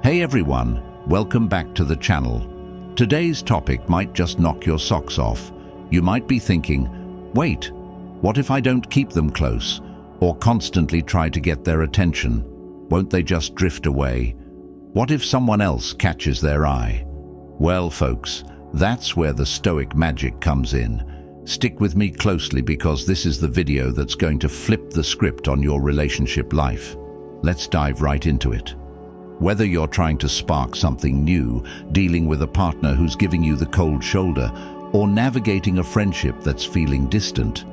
Hey everyone, welcome back to the channel. Today's topic might just knock your socks off. You might be thinking, wait, what if I don't keep them close or constantly try to get their attention? Won't they just drift away? What if someone else catches their eye? Well, folks, that's where the Stoic magic comes in. Stick with me closely because this is the video that's going to flip the script on your relationship life. Let's dive right into it. Whether you're trying to spark something new, dealing with a partner who's giving you the cold shoulder, or navigating a friendship that's feeling distant,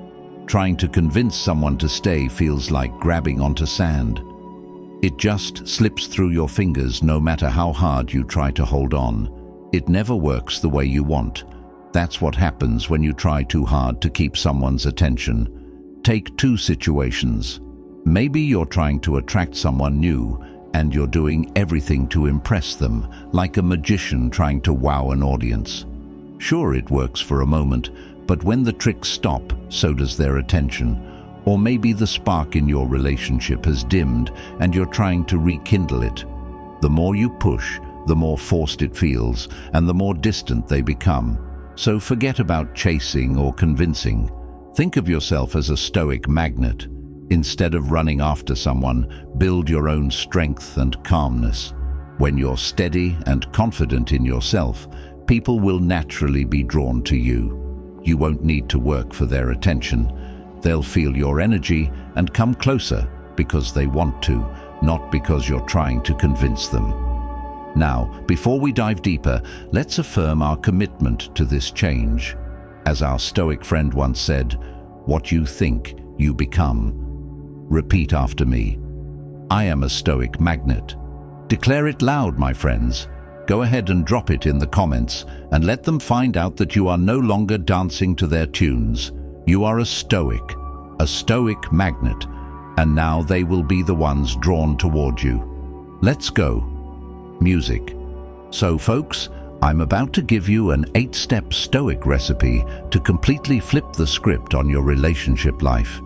trying to convince someone to stay feels like grabbing onto sand. It just slips through your fingers no matter how hard you try to hold on. It never works the way you want. That's what happens when you try too hard to keep someone's attention. Take two situations. Maybe you're trying to attract someone new, and you're doing everything to impress them, like a magician trying to wow an audience. Sure, it works for a moment, but when the tricks stop, so does their attention. Or maybe the spark in your relationship has dimmed and you're trying to rekindle it. The more you push, the more forced it feels, and the more distant they become. So forget about chasing or convincing. Think of yourself as a Stoic magnet. Instead of running after someone, build your own strength and calmness. When you're steady and confident in yourself, people will naturally be drawn to you. You won't need to work for their attention. They'll feel your energy and come closer because they want to, not because you're trying to convince them. Now, before we dive deeper, let's affirm our commitment to this change. As our Stoic friend once said, "What you think, you become." Repeat after me. I am a Stoic magnet. Declare it loud, my friends. Go ahead and drop it in the comments and let them find out that you are no longer dancing to their tunes. You are a Stoic magnet, and now they will be the ones drawn toward you. Let's go. Music. So folks, I'm about to give you an 8-step Stoic recipe to completely flip the script on your relationship life.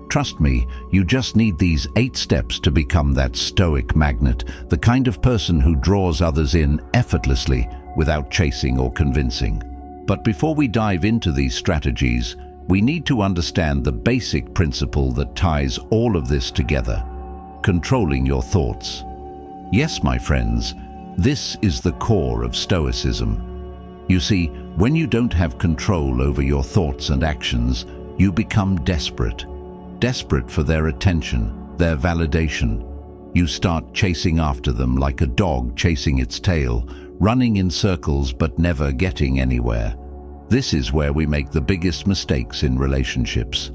Trust me, you just need these 8 steps to become that Stoic magnet, the kind of person who draws others in effortlessly without chasing or convincing. But before we dive into these strategies, we need to understand the basic principle that ties all of this together: controlling your thoughts. Yes, my friends, this is the core of Stoicism. You see, when you don't have control over your thoughts and actions, you become desperate. Desperate for their attention, their validation. You start chasing after them like a dog chasing its tail, running in circles but never getting anywhere. This is where we make the biggest mistakes in relationships.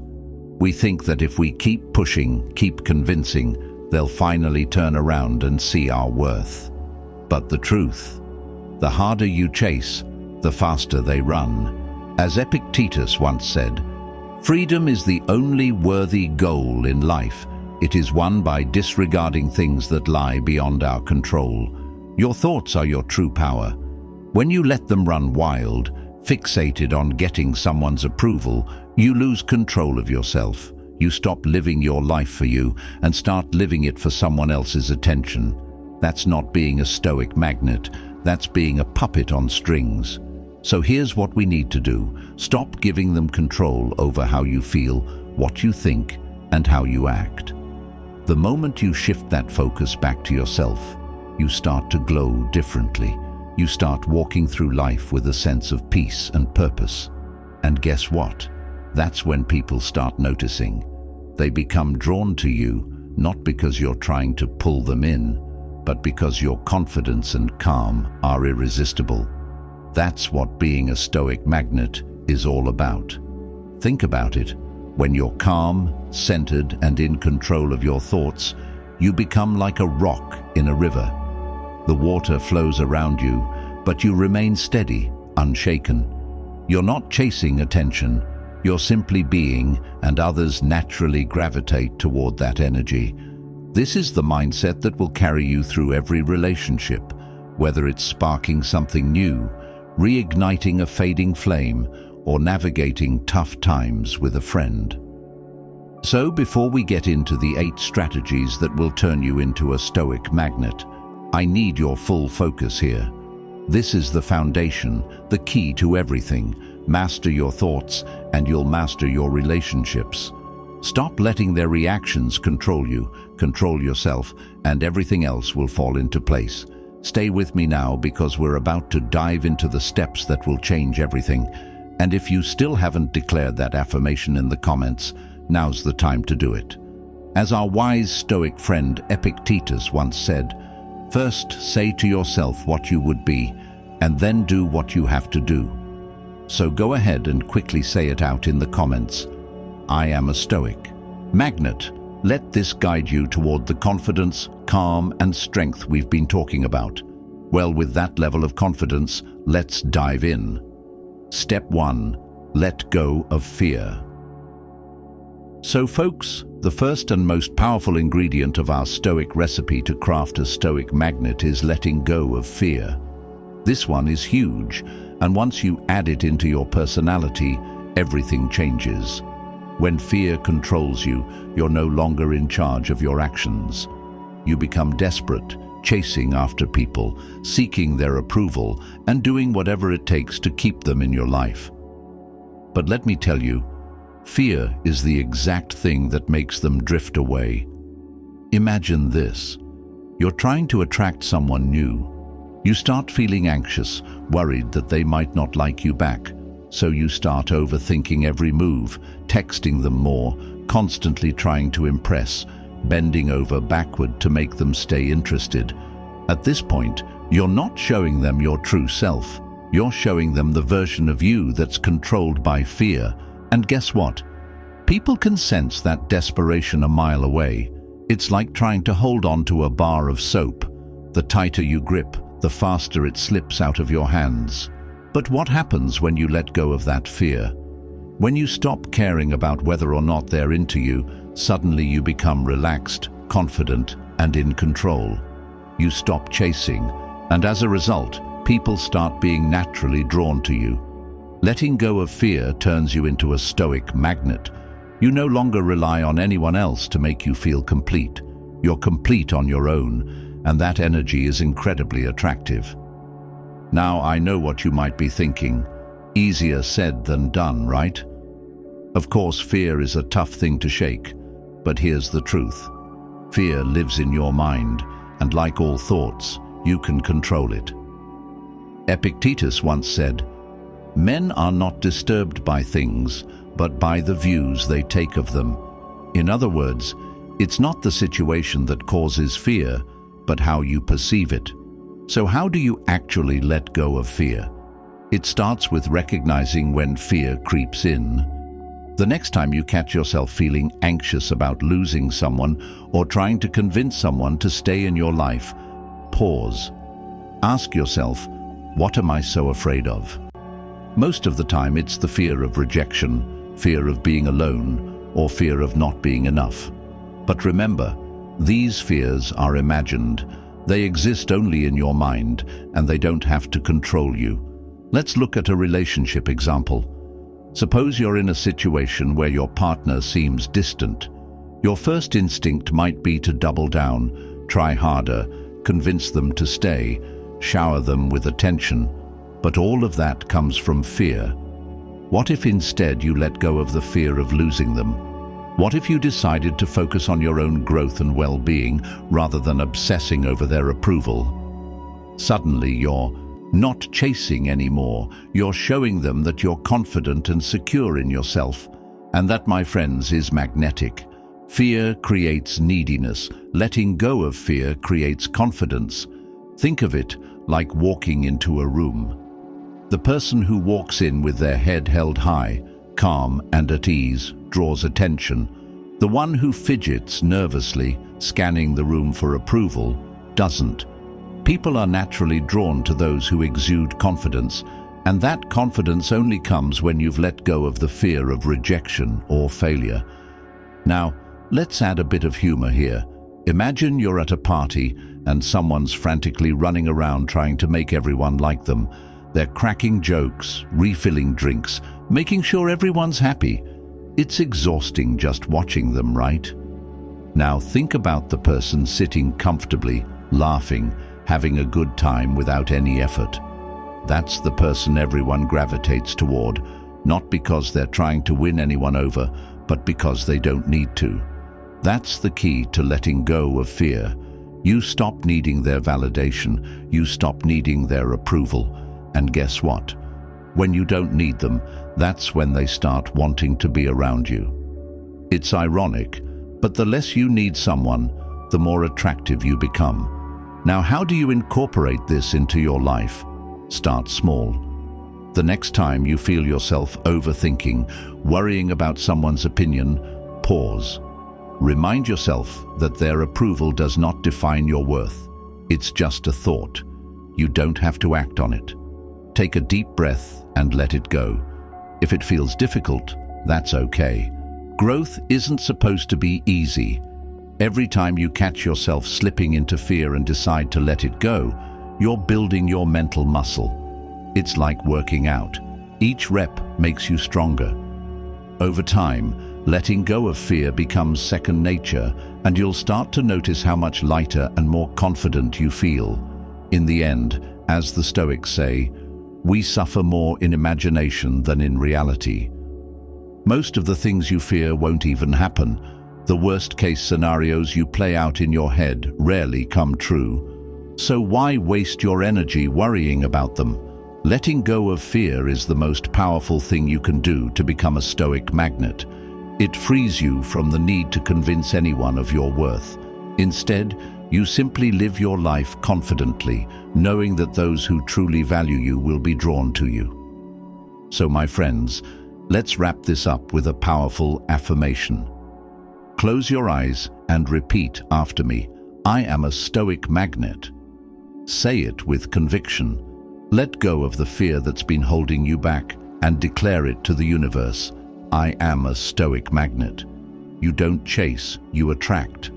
We think that if we keep pushing, keep convincing, they'll finally turn around and see our worth. But the truth, the harder you chase, the faster they run. As Epictetus once said, "Freedom is the only worthy goal in life. It is won by disregarding things that lie beyond our control." Your thoughts are your true power. When you let them run wild, fixated on getting someone's approval, you lose control of yourself. You stop living your life for you and start living it for someone else's attention. That's not being a Stoic magnet. That's being a puppet on strings. So here's what we need to do. Stop giving them control over how you feel, what you think, and how you act. The moment you shift that focus back to yourself, you start to glow differently. You start walking through life with a sense of peace and purpose. And guess what? That's when people start noticing. They become drawn to you, not because you're trying to pull them in, but because your confidence and calm are irresistible. That's what being a Stoic magnet is all about. Think about it. When you're calm, centered, and in control of your thoughts, you become like a rock in a river. The water flows around you, but you remain steady, unshaken. You're not chasing attention. You're simply being, and others naturally gravitate toward that energy. This is the mindset that will carry you through every relationship, whether it's sparking something new, reigniting a fading flame, or navigating tough times with a friend. So before we get into the 8 strategies that will turn you into a Stoic magnet, I need your full focus here. This is the foundation, the key to everything. Master your thoughts, and you'll master your relationships. Stop letting their reactions control you, control yourself, and everything else will fall into place. Stay with me now because we're about to dive into the steps that will change everything. And if you still haven't declared that affirmation in the comments, now's the time to do it. As our wise Stoic friend Epictetus once said, "First say to yourself what you would be, and then do what you have to do." So go ahead and quickly say it out in the comments. I am a Stoic. Magnet, let this guide you toward the confidence, calm, and strength we've been talking about. Well, with that level of confidence, let's dive in. Step 1. Let go of fear. So folks, the first and most powerful ingredient of our Stoic recipe to craft a Stoic magnet is letting go of fear. This one is huge, and once you add it into your personality, everything changes. When fear controls you, you're no longer in charge of your actions. You become desperate, chasing after people, seeking their approval, and doing whatever it takes to keep them in your life. But let me tell you, fear is the exact thing that makes them drift away. Imagine this. You're trying to attract someone new. You start feeling anxious, worried that they might not like you back. So you start overthinking every move, texting them more, constantly trying to impress, bending over backward to make them stay interested. At this point, you're not showing them your true self. You're showing them the version of you that's controlled by fear. And guess what? People can sense that desperation a mile away. It's like trying to hold on to a bar of soap. The tighter you grip, the faster it slips out of your hands. But what happens when you let go of that fear? When you stop caring about whether or not they're into you, suddenly you become relaxed, confident, and in control. You stop chasing, and as a result, people start being naturally drawn to you. Letting go of fear turns you into a Stoic magnet. You no longer rely on anyone else to make you feel complete. You're complete on your own, and that energy is incredibly attractive. Now I know what you might be thinking. Easier said than done, right? Of course, fear is a tough thing to shake, but here's the truth. Fear lives in your mind, and like all thoughts, you can control it. Epictetus once said, "Men are not disturbed by things, but by the views they take of them." In other words, it's not the situation that causes fear, but how you perceive it. So how do you actually let go of fear? It starts with recognizing when fear creeps in. The next time you catch yourself feeling anxious about losing someone or trying to convince someone to stay in your life, pause. Ask yourself, what am I so afraid of? Most of the time it's the fear of rejection, fear of being alone, or fear of not being enough. But remember, these fears are imagined. They exist only in your mind, and they don't have to control you. Let's look at a relationship example. Suppose you're in a situation where your partner seems distant. Your first instinct might be to double down, try harder, convince them to stay, shower them with attention. But all of that comes from fear. What if instead you let go of the fear of losing them? What if you decided to focus on your own growth and well-being rather than obsessing over their approval? Suddenly you're not chasing anymore. You're showing them that you're confident and secure in yourself. And that, my friends, is magnetic. Fear creates neediness. Letting go of fear creates confidence. Think of it like walking into a room. The person who walks in with their head held high, calm and at ease, draws attention. The one who fidgets nervously, scanning the room for approval, doesn't. People are naturally drawn to those who exude confidence, and that confidence only comes when you've let go of the fear of rejection or failure. Now, let's add a bit of humor here. Imagine you're at a party and someone's frantically running around trying to make everyone like them. They're cracking jokes, refilling drinks, making sure everyone's happy. It's exhausting just watching them, right? Now think about the person sitting comfortably, laughing, having a good time without any effort. That's the person everyone gravitates toward, not because they're trying to win anyone over, but because they don't need to. That's the key to letting go of fear. You stop needing their validation, you stop needing their approval, and guess what? When you don't need them, that's when they start wanting to be around you. It's ironic, but the less you need someone, the more attractive you become. Now, how do you incorporate this into your life? Start small. The next time you feel yourself overthinking, worrying about someone's opinion, pause. Remind yourself that their approval does not define your worth. It's just a thought. You don't have to act on it. Take a deep breath and let it go. If it feels difficult, that's okay. Growth isn't supposed to be easy. Every time you catch yourself slipping into fear and decide to let it go, you're building your mental muscle. It's like working out. Each rep makes you stronger. Over time, letting go of fear becomes second nature, and you'll start to notice how much lighter and more confident you feel. In the end, as the Stoics say, we suffer more in imagination than in reality. Most of the things you fear won't even happen. The worst-case scenarios you play out in your head rarely come true. So why waste your energy worrying about them? Letting go of fear is the most powerful thing you can do to become a Stoic magnet. It frees you from the need to convince anyone of your worth. Instead, you simply live your life confidently, knowing that those who truly value you will be drawn to you. So, my friends, let's wrap this up with a powerful affirmation. Close your eyes and repeat after me. I am a Stoic magnet. Say it with conviction. Let go of the fear that's been holding you back and declare it to the universe. I am a Stoic magnet. You don't chase, you attract.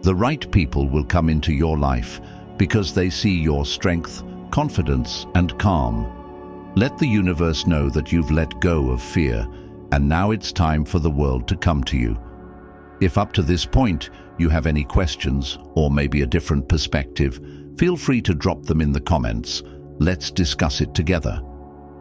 The right people will come into your life because they see your strength, confidence, and calm. Let the universe know that you've let go of fear, and now it's time for the world to come to you. If up to this point you have any questions or maybe a different perspective, feel free to drop them in the comments. Let's discuss it together.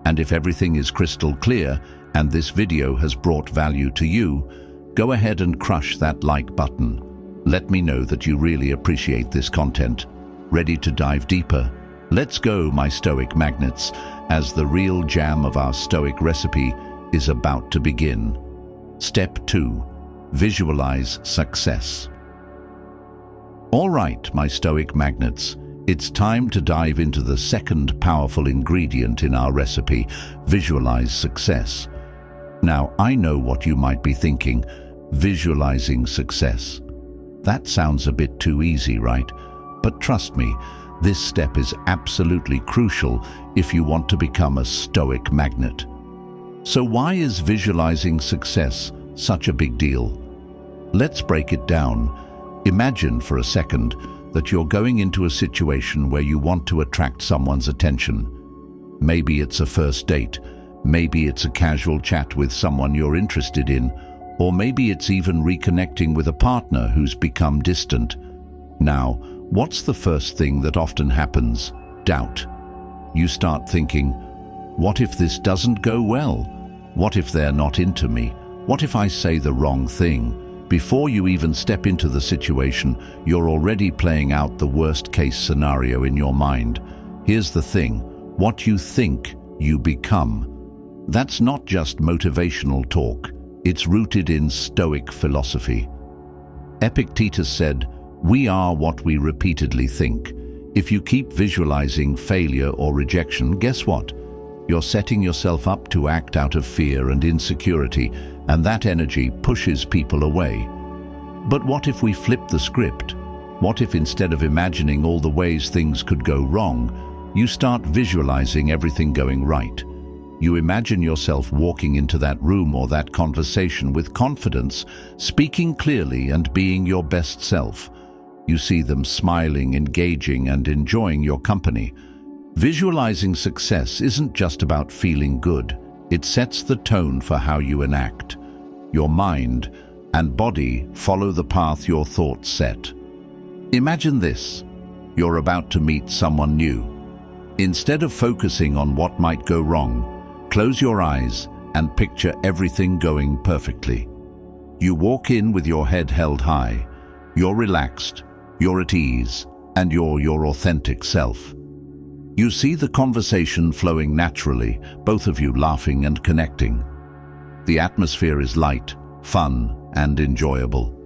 And if everything is crystal clear and this video has brought value to you, go ahead and crush that like button. Let me know that you really appreciate this content. Ready to dive deeper? Let's go, my Stoic magnets, as the real jam of our Stoic recipe is about to begin. Step 2. Visualize success. All right, my Stoic magnets, it's time to dive into the second powerful ingredient in our recipe, visualize success. Now, I know what you might be thinking, visualizing success. That sounds a bit too easy, right? But trust me, this step is absolutely crucial if you want to become a Stoic magnet. So why is visualizing success such a big deal? Let's break it down. Imagine for a second that you're going into a situation where you want to attract someone's attention. Maybe it's a first date, maybe it's a casual chat with someone you're interested in, or maybe it's even reconnecting with a partner who's become distant. Now, what's the first thing that often happens? Doubt. You start thinking, what if this doesn't go well? What if they're not into me? What if I say the wrong thing? Before you even step into the situation, you're already playing out the worst-case scenario in your mind. Here's the thing, what you think, you become. That's not just motivational talk, it's rooted in Stoic philosophy. Epictetus said, "We are what we repeatedly think." If you keep visualizing failure or rejection, guess what? You're setting yourself up to act out of fear and insecurity, and that energy pushes people away. But what if we flip the script? What if instead of imagining all the ways things could go wrong, you start visualizing everything going right? You imagine yourself walking into that room or that conversation with confidence, speaking clearly and being your best self. You see them smiling, engaging, and enjoying your company. Visualizing success isn't just about feeling good. It sets the tone for how you enact. Your mind and body follow the path your thoughts set. Imagine this. you're about to meet someone new. Instead of focusing on what might go wrong, close your eyes and picture everything going perfectly. You walk in with your head held high. You're relaxed, you're at ease, and you're your authentic self. You see the conversation flowing naturally, both of you laughing and connecting. The atmosphere is light, fun, and enjoyable.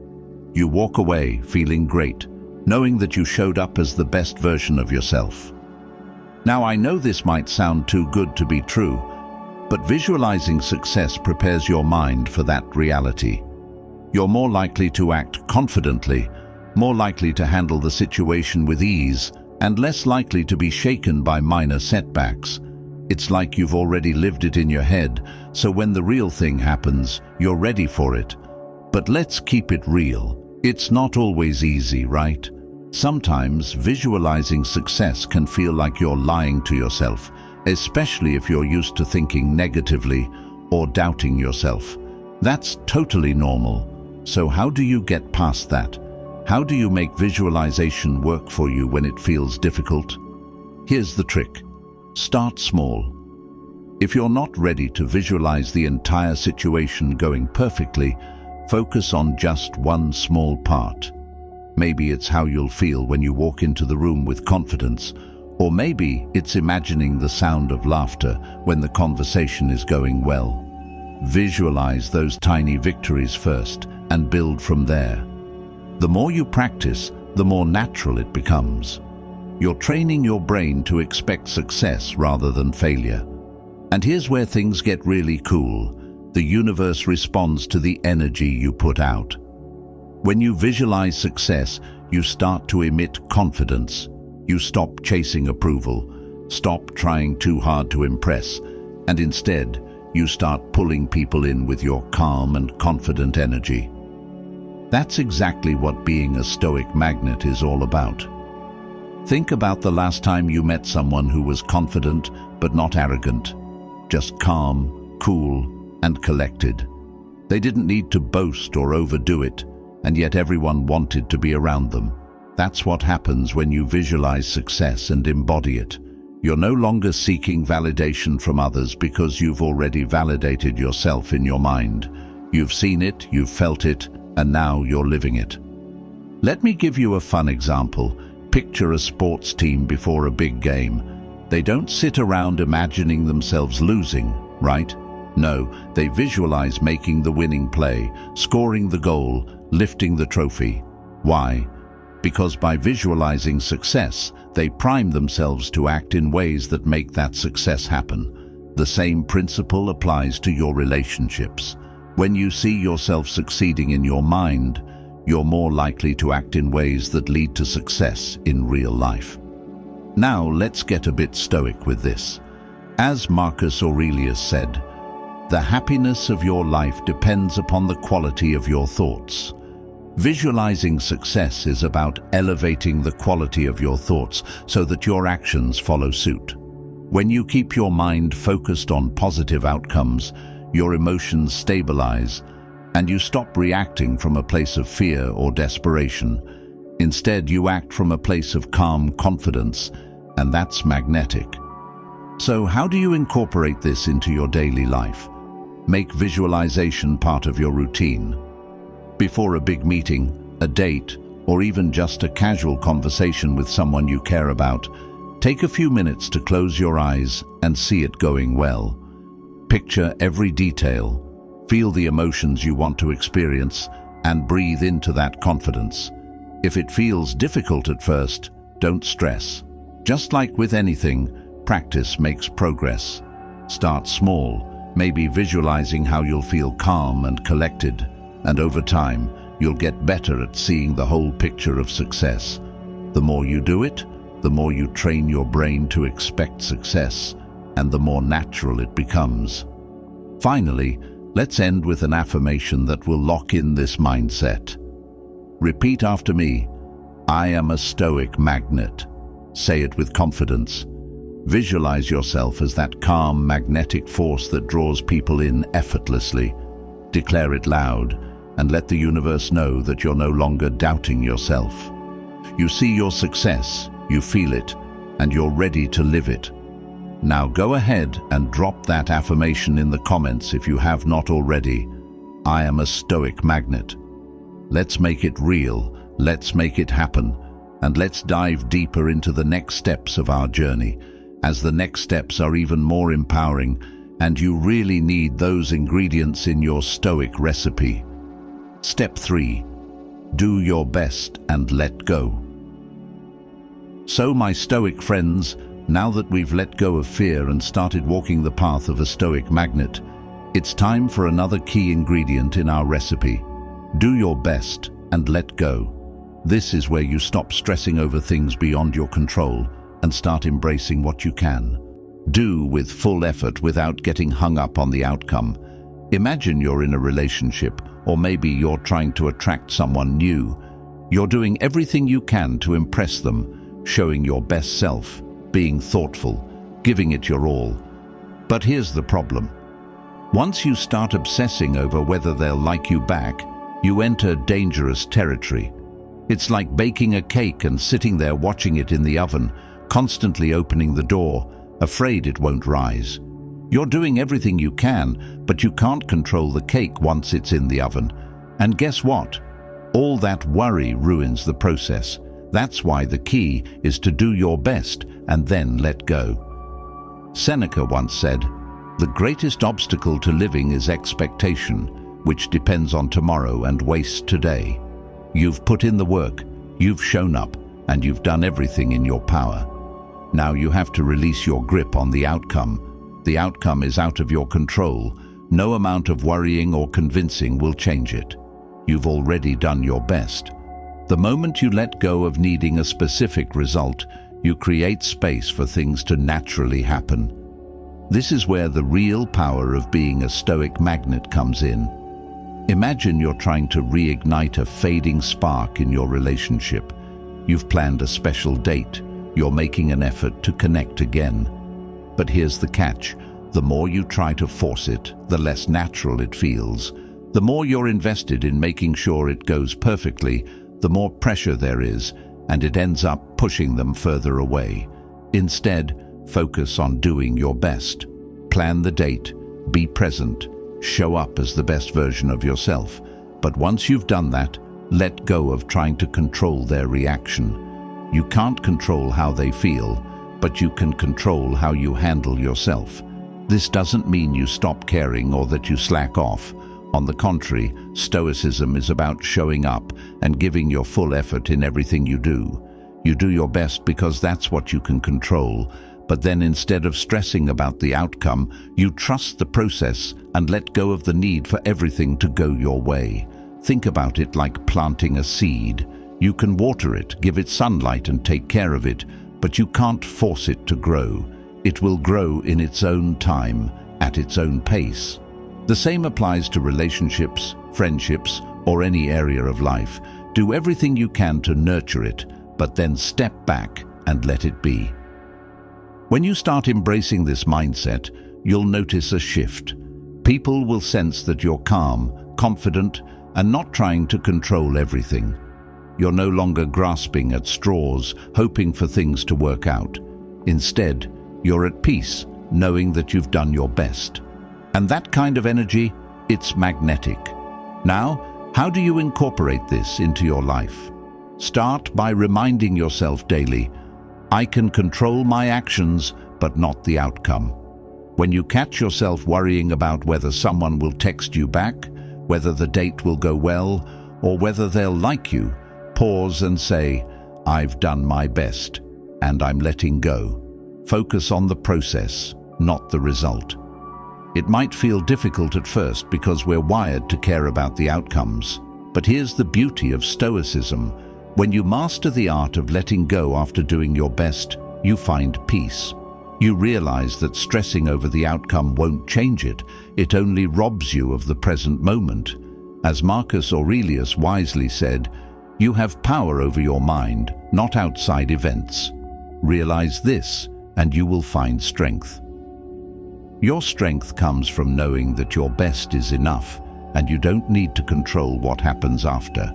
You walk away feeling great, knowing that you showed up as the best version of yourself. Now, I know this might sound too good to be true, but visualizing success prepares your mind for that reality. You're more likely to act confidently, more likely to handle the situation with ease, and less likely to be shaken by minor setbacks. It's like you've already lived it in your head, so when the real thing happens, you're ready for it. But let's keep it real. It's not always easy, right? Sometimes visualizing success can feel like you're lying to yourself, especially if you're used to thinking negatively or doubting yourself. That's totally normal. So how do you get past that? How do you make visualization work for you when it feels difficult? Here's the trick. Start small. If you're not ready to visualize the entire situation going perfectly, focus on just one small part. Maybe it's how you'll feel when you walk into the room with confidence, or maybe it's imagining the sound of laughter when the conversation is going well. Visualize those tiny victories first and build from there. The more you practice, the more natural it becomes. You're training your brain to expect success rather than failure. And here's where things get really cool. The universe responds to the energy you put out. When you visualize success, you start to emit confidence. You stop chasing approval, stop trying too hard to impress, and instead, you start pulling people in with your calm and confident energy. That's exactly what being a Stoic magnet is all about. Think about the last time you met someone who was confident but not arrogant, just calm, cool, and collected. They didn't need to boast or overdo it, and yet everyone wanted to be around them. That's what happens when you visualize success and embody it. You're no longer seeking validation from others because you've already validated yourself in your mind. You've seen it, you've felt it, and now you're living it. Let me give you a fun example. Picture a sports team before a big game. They don't sit around imagining themselves losing, right? No, they visualize making the winning play, scoring the goal, lifting the trophy. Why? Because by visualizing success, they prime themselves to act in ways that make that success happen. The same principle applies to your relationships. When you see yourself succeeding in your mind, you're more likely to act in ways that lead to success in real life. Now let's get a bit stoic with this. As Marcus Aurelius said, "The happiness of your life depends upon the quality of your thoughts." Visualizing success is about elevating the quality of your thoughts so that your actions follow suit. When you keep your mind focused on positive outcomes, your emotions stabilize, and you stop reacting from a place of fear or desperation. Instead, you act from a place of calm confidence, and that's magnetic. So how do you incorporate this into your daily life? Make visualization part of your routine. Before a big meeting, a date, or even just a casual conversation with someone you care about, take a few minutes to close your eyes and see it going well. Picture every detail, feel the emotions you want to experience, and breathe into that confidence. If it feels difficult at first, don't stress. Just like with anything, practice makes progress. Start small, maybe visualizing how you'll feel calm and collected, and over time, you'll get better at seeing the whole picture of success. The more you do it, the more you train your brain to expect success, and the more natural it becomes. Finally, let's end with an affirmation that will lock in this mindset. Repeat after me. I am a Stoic magnet. Say it with confidence. Visualize yourself as that calm, magnetic force that draws people in effortlessly. Declare it loud, and let the universe know that you're no longer doubting yourself. You see your success, you feel it, and you're ready to live it. Now go ahead and drop that affirmation in the comments if you have not already. I am a Stoic magnet. Let's make it real, let's make it happen, and let's dive deeper into the next steps of our journey, as the next steps are even more empowering, and you really need those ingredients in your Stoic recipe. Step 3. Do your best and let go. So, my Stoic friends, now that we've let go of fear and started walking the path of a Stoic magnet, it's time for another key ingredient in our recipe. Do your best and let go. This is where you stop stressing over things beyond your control and start embracing what you can. Do with full effort without getting hung up on the outcome. Imagine you're in a relationship, or maybe you're trying to attract someone new. You're doing everything you can to impress them, showing your best self, being thoughtful, giving it your all. But here's the problem. Once you start obsessing over whether they'll like you back, you enter dangerous territory. It's like baking a cake and sitting there watching it in the oven, constantly opening the door, afraid it won't rise. You're doing everything you can, but you can't control the cake once it's in the oven. And guess what? All that worry ruins the process. That's why the key is to do your best and then let go. Seneca once said, "The greatest obstacle to living is expectation, which depends on tomorrow and wastes today." You've put in the work, you've shown up, and you've done everything in your power. Now you have to release your grip on the outcome. The outcome is out of your control. No amount of worrying or convincing will change it. You've already done your best. The moment you let go of needing a specific result, you create space for things to naturally happen. This is where the real power of being a Stoic magnet comes in. Imagine you're trying to reignite a fading spark in your relationship. You've planned a special date. You're making an effort to connect again. But here's the catch. The more you try to force it, the less natural it feels. The more you're invested in making sure it goes perfectly, the more pressure there is, and it ends up pushing them further away. Instead, focus on doing your best. Plan the date, be present, show up as the best version of yourself. But once you've done that, let go of trying to control their reaction. You can't control how they feel, but you can control how you handle yourself. This doesn't mean you stop caring or that you slack off. On the contrary, Stoicism is about showing up and giving your full effort in everything you do. You do your best because that's what you can control, but then instead of stressing about the outcome, you trust the process and let go of the need for everything to go your way. Think about it like planting a seed. You can water it, give it sunlight and take care of it, but you can't force it to grow. It will grow in its own time, at its own pace. The same applies to relationships, friendships, or any area of life. Do everything you can to nurture it, but then step back and let it be. When you start embracing this mindset, you'll notice a shift. People will sense that you're calm, confident, and not trying to control everything. You're no longer grasping at straws, hoping for things to work out. Instead, you're at peace, knowing that you've done your best. And that kind of energy, it's magnetic. Now, how do you incorporate this into your life? Start by reminding yourself daily, I can control my actions, but not the outcome. When you catch yourself worrying about whether someone will text you back, whether the date will go well, or whether they'll like you, pause and say, I've done my best, and I'm letting go. Focus on the process, not the result. It might feel difficult at first because we're wired to care about the outcomes. But here's the beauty of Stoicism. When you master the art of letting go after doing your best, you find peace. You realize that stressing over the outcome won't change it. It only robs you of the present moment. As Marcus Aurelius wisely said, you have power over your mind, not outside events. Realize this, and you will find strength. Your strength comes from knowing that your best is enough, and you don't need to control what happens after.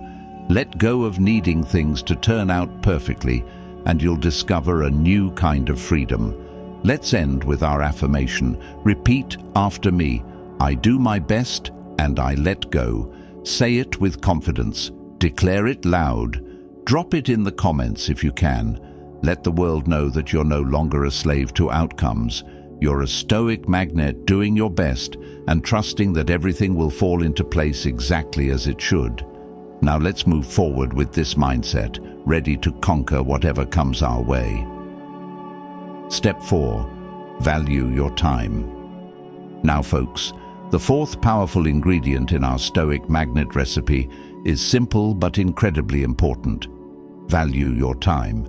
Let go of needing things to turn out perfectly, and you'll discover a new kind of freedom. Let's end with our affirmation. Repeat after me. I do my best and I let go. Say it with confidence. Declare it loud. Drop it in the comments if you can. Let the world know that you're no longer a slave to outcomes. You're a stoic magnet doing your best and trusting that everything will fall into place exactly as it should. Now let's move forward with this mindset, ready to conquer whatever comes our way. Step 4. Value your time. Now folks, the fourth powerful ingredient in our Stoic magnet recipe is simple but incredibly important. Value your time.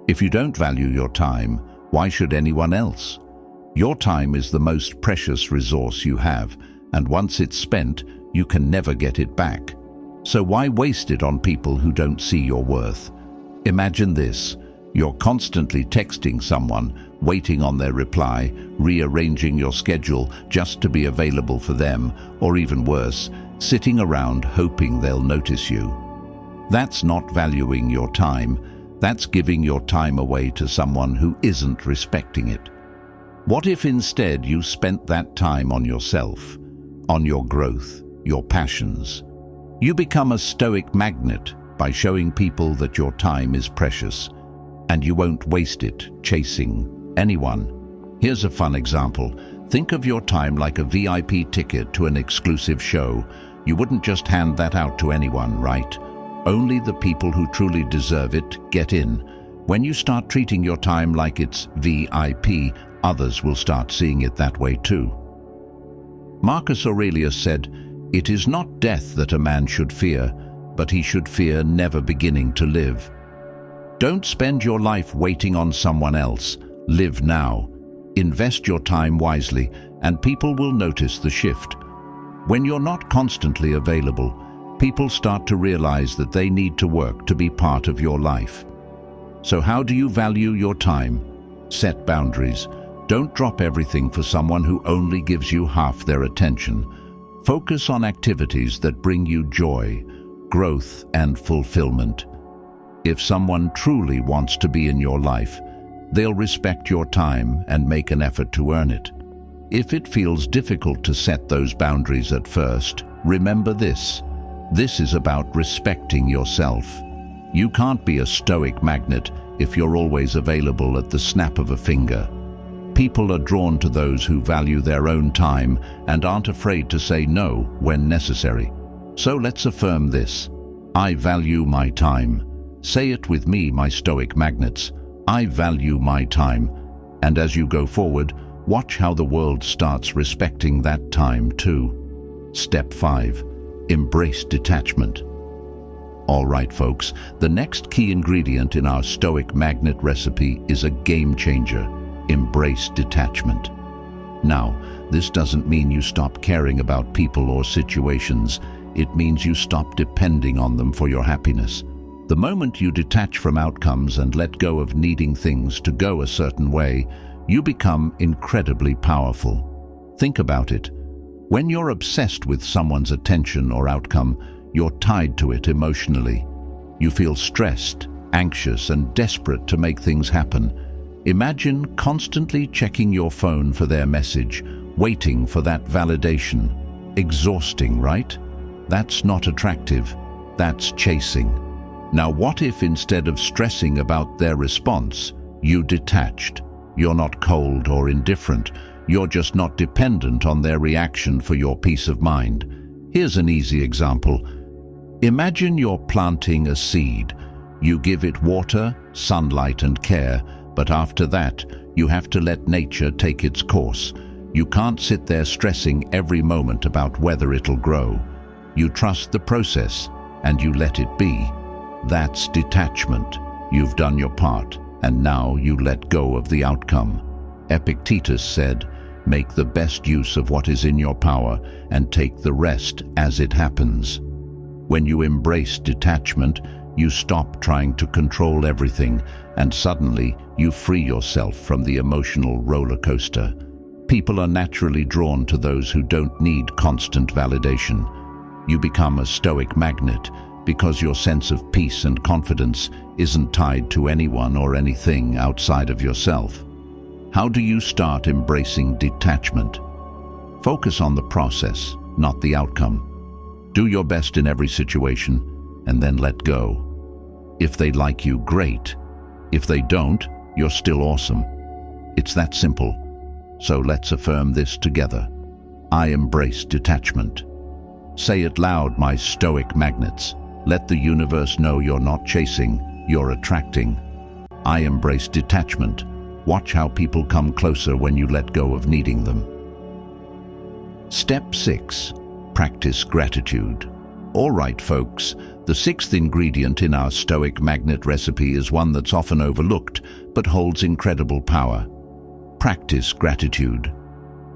If you don't value your time, why should anyone else? Your time is the most precious resource you have, and once it's spent, you can never get it back. So why waste it on people who don't see your worth? Imagine this. You're constantly texting someone, waiting on their reply, rearranging your schedule just to be available for them, or even worse, sitting around hoping they'll notice you. That's not valuing your time. That's giving your time away to someone who isn't respecting it. What if instead you spent that time on yourself, on your growth, your passions? You become a Stoic magnet by showing people that your time is precious, and you won't waste it chasing anyone. Here's a fun example. Think of your time like a VIP ticket to an exclusive show. You wouldn't just hand that out to anyone, right? Only the people who truly deserve it get in. When you start treating your time like it's VIP, others will start seeing it that way too. Marcus Aurelius said, "It is not death that a man should fear, but he should fear never beginning to live." Don't spend your life waiting on someone else. Live now. Invest your time wisely, and people will notice the shift. When you're not constantly available, people start to realize that they need to work to be part of your life. So how do you value your time? Set boundaries. Don't drop everything for someone who only gives you half their attention. Focus on activities that bring you joy, growth, and fulfillment. If someone truly wants to be in your life, they'll respect your time and make an effort to earn it. If it feels difficult to set those boundaries at first, remember this. This is about respecting yourself. You can't be a Stoic magnet if you're always available at the snap of a finger. People are drawn to those who value their own time and aren't afraid to say no when necessary. So let's affirm this. I value my time. Say it with me, my Stoic magnets. I value my time. And as you go forward, watch how the world starts respecting that time too. Step 5. Embrace detachment. All right, folks, the next key ingredient in our Stoic magnet recipe is a game changer. Embrace detachment. Now, this doesn't mean you stop caring about people or situations. It means you stop depending on them for your happiness. The moment you detach from outcomes and let go of needing things to go a certain way, you become incredibly powerful. Think about it. When you're obsessed with someone's attention or outcome, you're tied to it emotionally. You feel stressed, anxious, and desperate to make things happen. Imagine constantly checking your phone for their message, waiting for that validation. Exhausting, right? That's not attractive. That's chasing. Now, what if instead of stressing about their response, you detached? You're not cold or indifferent. You're just not dependent on their reaction for your peace of mind. Here's an easy example. Imagine you're planting a seed. You give it water, sunlight, and care, but after that, you have to let nature take its course. You can't sit there stressing every moment about whether it'll grow. You trust the process, and you let it be. That's detachment. You've done your part, and now you let go of the outcome. Epictetus said, "Make the best use of what is in your power, and take the rest as it happens." When you embrace detachment, you stop trying to control everything, and suddenly you free yourself from the emotional roller coaster. People are naturally drawn to those who don't need constant validation. You become a Stoic magnet, because your sense of peace and confidence isn't tied to anyone or anything outside of yourself. How do you start embracing detachment? Focus on the process, not the outcome. Do your best in every situation and then let go. If they like you, great. If they don't, you're still awesome. It's that simple. So let's affirm this together. I embrace detachment. Say it loud, my stoic magnets. Let the universe know you're not chasing, you're attracting. I embrace detachment. Watch how people come closer when you let go of needing them. Step 6. Practice gratitude. All right, folks, the sixth ingredient in our Stoic magnet recipe is one that's often overlooked, but holds incredible power. Practice gratitude.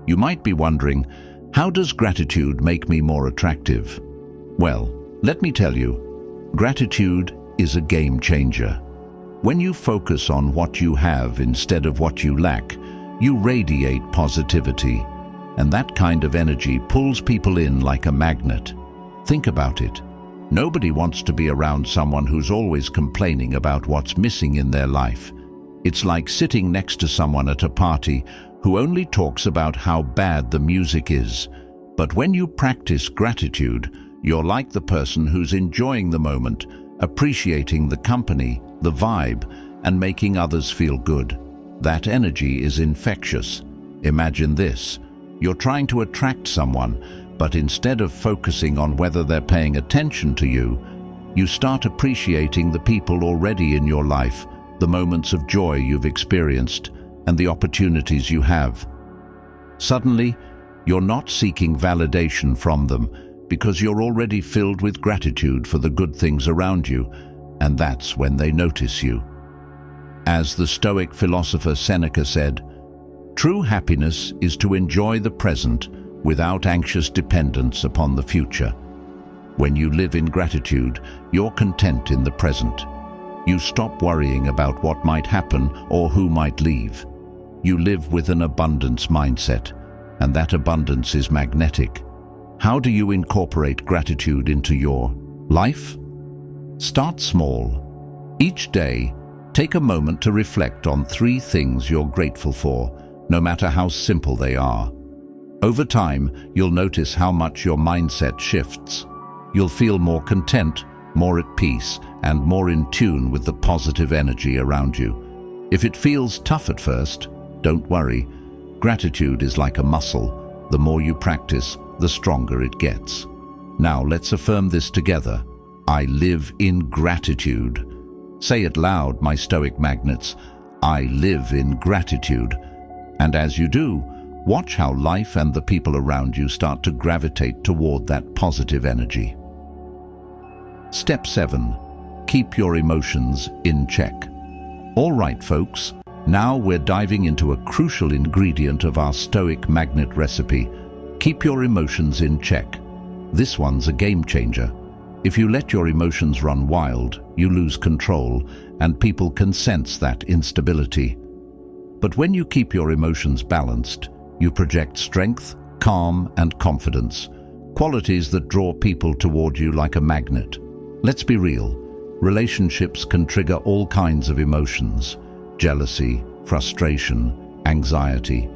You might be wondering, how does gratitude make me more attractive? Well, let me tell you, gratitude is a game changer. When you focus on what you have instead of what you lack, you radiate positivity, and that kind of energy pulls people in like a magnet. Think about it. Nobody wants to be around someone who's always complaining about what's missing in their life. It's like sitting next to someone at a party who only talks about how bad the music is. But when you practice gratitude, you're like the person who's enjoying the moment, appreciating the company, the vibe, and making others feel good. That energy is infectious. Imagine this. You're trying to attract someone, but instead of focusing on whether they're paying attention to you, you start appreciating the people already in your life, the moments of joy you've experienced, and the opportunities you have. Suddenly, you're not seeking validation from them because you're already filled with gratitude for the good things around you, and that's when they notice you. As the Stoic philosopher Seneca said, "True happiness is to enjoy the present without anxious dependence upon the future." When you live in gratitude, you're content in the present. You stop worrying about what might happen or who might leave. You live with an abundance mindset, and that abundance is magnetic. How do you incorporate gratitude into your life? Start small. Each day, take a moment to reflect on 3 things you're grateful for, no matter how simple they are. Over time, you'll notice how much your mindset shifts. You'll feel more content, more at peace, and more in tune with the positive energy around you. If it feels tough at first, don't worry. Gratitude is like a muscle. The more you practice, the stronger it gets. Now let's affirm this together. I live in gratitude. Say it loud, my Stoic magnets. I live in gratitude. And as you do, watch how life and the people around you start to gravitate toward that positive energy. Step 7. Keep your emotions in check. All right, folks, now we're diving into a crucial ingredient of our Stoic magnet recipe. Keep your emotions in check. This one's a game changer. If you let your emotions run wild, you lose control, and people can sense that instability. But when you keep your emotions balanced, you project strength, calm, and confidence, qualities that draw people toward you like a magnet. Let's be real. Relationships can trigger all kinds of emotions: jealousy, frustration, anxiety.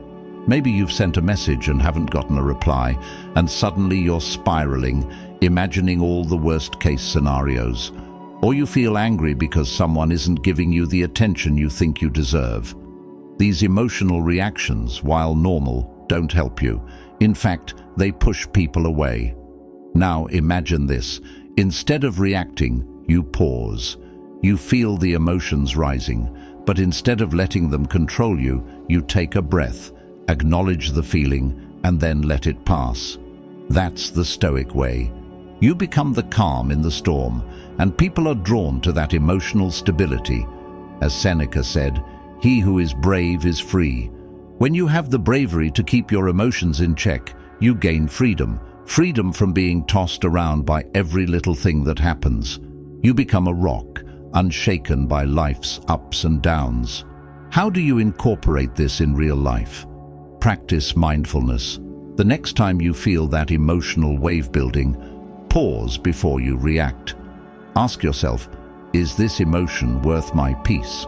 Maybe you've sent a message and haven't gotten a reply, and suddenly you're spiraling, imagining all the worst-case scenarios. Or you feel angry because someone isn't giving you the attention you think you deserve. These emotional reactions, while normal, don't help you. In fact, they push people away. Now imagine this. Instead of reacting, you pause. You feel the emotions rising, but instead of letting them control you, you take a breath, acknowledge the feeling, and then let it pass. That's the Stoic way. You become the calm in the storm, and people are drawn to that emotional stability. As Seneca said, "He who is brave is free." When you have the bravery to keep your emotions in check, you gain freedom. Freedom from being tossed around by every little thing that happens. You become a rock, unshaken by life's ups and downs. How do you incorporate this in real life? Practice mindfulness. The next time you feel that emotional wave building, pause before you react. Ask yourself, is this emotion worth my peace?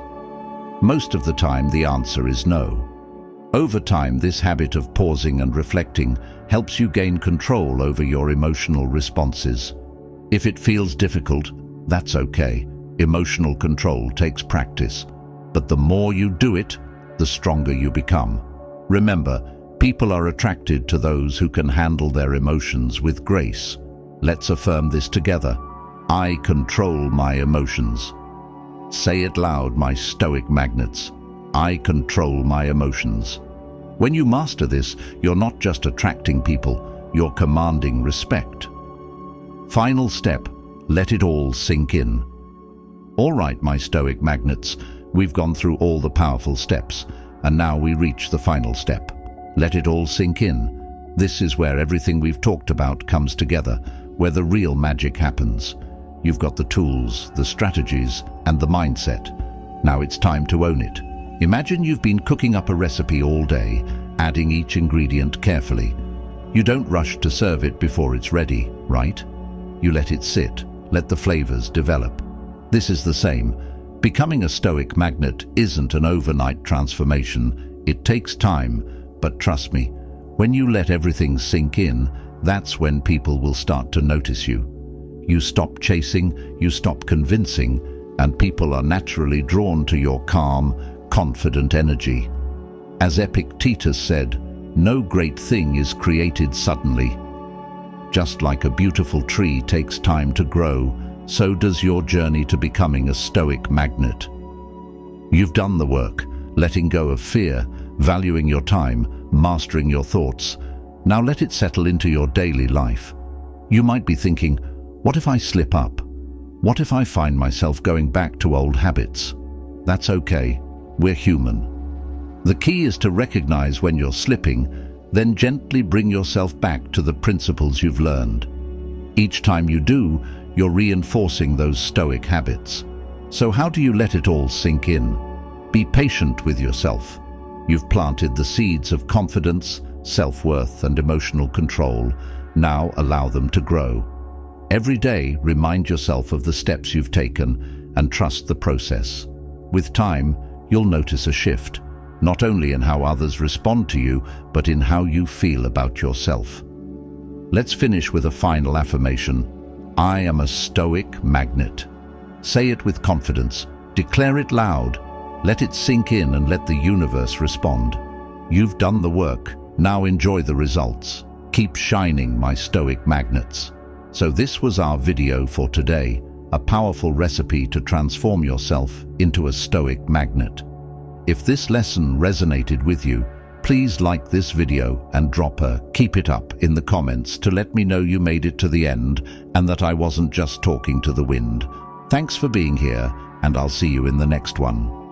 Most of the time, the answer is no. Over time, this habit of pausing and reflecting helps you gain control over your emotional responses. If it feels difficult, that's okay. Emotional control takes practice. But the more you do it, the stronger you become. Remember, people are attracted to those who can handle their emotions with grace. Let's affirm this together. I control my emotions. Say it loud, my Stoic magnets. I control my emotions. When you master this, you're not just attracting people, you're commanding respect. Final step, let it all sink in. All right, my Stoic magnets, we've gone through all the powerful steps, and now we reach the final step. Let it all sink in. This is where everything we've talked about comes together, where the real magic happens. You've got the tools, the strategies, and the mindset. Now it's time to own it. Imagine you've been cooking up a recipe all day, adding each ingredient carefully. You don't rush to serve it before it's ready, right? You let it sit, let the flavors develop. This is the same. Becoming a Stoic magnet isn't an overnight transformation. It takes time, but trust me, when you let everything sink in, that's when people will start to notice you. You stop chasing, you stop convincing, and people are naturally drawn to your calm, confident energy. As Epictetus said, no great thing is created suddenly. Just like a beautiful tree takes time to grow, so does your journey to becoming a Stoic magnet. You've done the work, letting go of fear, valuing your time, mastering your thoughts. Now let it settle into your daily life. You might be thinking, what if I slip up? What if I find myself going back to old habits? That's okay. We're human. The key is to recognize when you're slipping, then gently bring yourself back to the principles you've learned. Each time you do, you're reinforcing those Stoic habits. So how do you let it all sink in? Be patient with yourself. You've planted the seeds of confidence, self-worth, and emotional control. Now allow them to grow. Every day, remind yourself of the steps you've taken and trust the process. With time, you'll notice a shift, not only in how others respond to you, but in how you feel about yourself. Let's finish with a final affirmation. I am a Stoic magnet. Say it with confidence. Declare it loud. Let it sink in and let the universe respond. You've done the work. Now enjoy the results. Keep shining, my Stoic magnets. So this was our video for today, a powerful recipe to transform yourself into a Stoic magnet. If this lesson resonated with you, please like this video and drop a "keep it up" in the comments to let me know you made it to the end and that I wasn't just talking to the wind. Thanks for being here, and I'll see you in the next one.